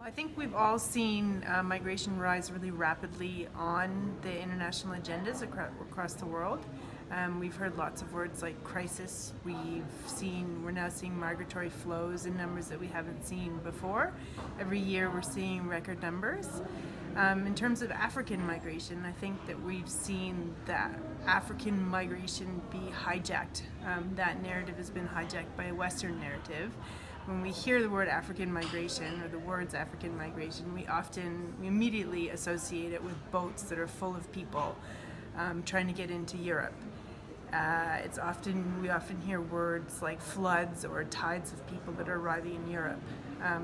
I think we've all seen migration rise really rapidly on the international agendas across the world. We've heard lots of words like crisis. We're now seeing migratory flows in numbers that we haven't seen before. Every year we're seeing record numbers. In terms of African migration, I think that we've seen that African migration be hijacked. That narrative has been hijacked by a Western narrative. When we hear the word African migration or the words African migration, we immediately associate it with boats that are full of people trying to get into Europe. We often hear words like floods or tides of people that are arriving in Europe,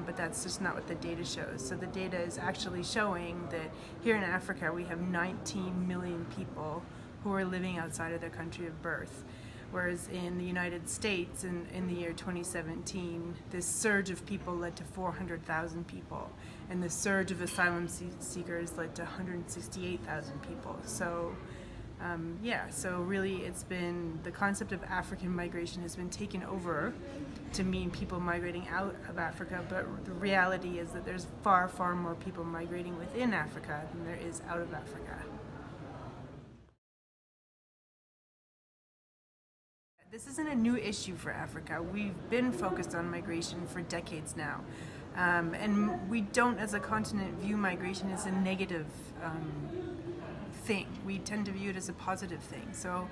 but that's just not what the data shows. So the data is actually showing that here in Africa we have 19 million people who are living outside of their country of birth. Whereas in the United States, in the year 2017, this surge of people led to 400,000 people, and the surge of asylum seekers led to 168,000 people. So, so really the concept of African migration has been taken over to mean people migrating out of Africa, but the reality is that there's far, far more people migrating within Africa than there is out of Africa. This isn't a new issue for Africa. We've been focused on migration for decades now. And we don't, as a continent, view migration as a negative thing. We tend to view it as a positive thing. So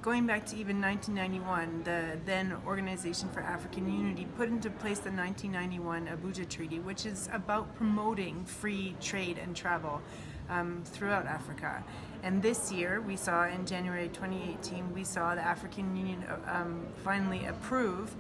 going back to even 1991, the then Organization for African Unity put into place the 1991 Abuja Treaty, which is about promoting free trade and travel throughout Africa. And this year, we saw in January 2018, we saw the African Union finally adopt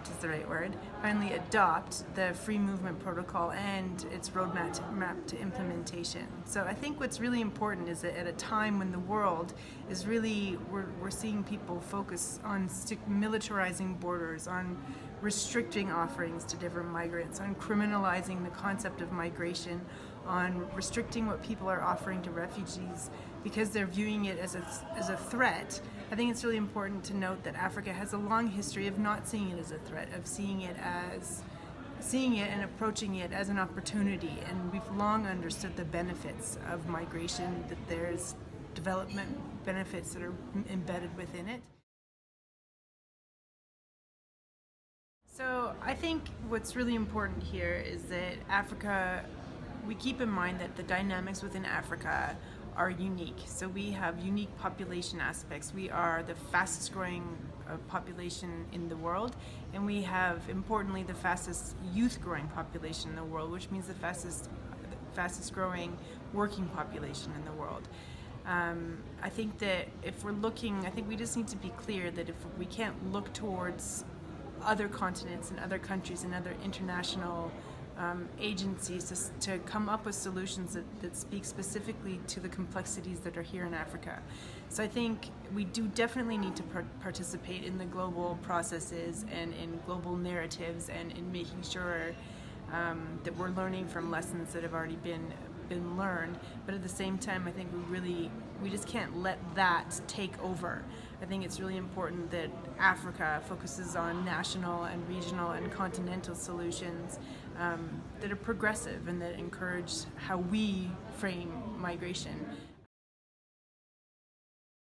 is the right word, finally adopt the Free Movement Protocol and its roadmap to implementation. So I think what's really important is that at a time when the world is really, we're seeing people focus on militarizing borders, on restricting offerings to different migrants, on criminalizing the concept of migration, on restricting what people are offering to refugees because they're viewing it as a threat. I think it's really important to note that Africa has a long history of not seeing it as a threat, of seeing it and approaching it as an opportunity. And we've long understood the benefits of migration, that there's development benefits that are embedded within it. So I think what's really important here is that we keep in mind that the dynamics within Africa are unique. So we have unique population aspects. We are the fastest growing population in the world, and we have, importantly, the fastest youth growing population in the world, which means the fastest growing working population in the world. I think that I think we just need to be clear that if we can't look towards other continents and other countries and other international agencies to come up with solutions that speak specifically to the complexities that are here in Africa. So I think we do definitely need to participate in the global processes and in global narratives and in making sure that we're learning from lessons that have already been learned, but at the same time I think we just can't let that take over. I think it's really important that Africa focuses on national and regional and continental solutions that are progressive and that encourage how we frame migration.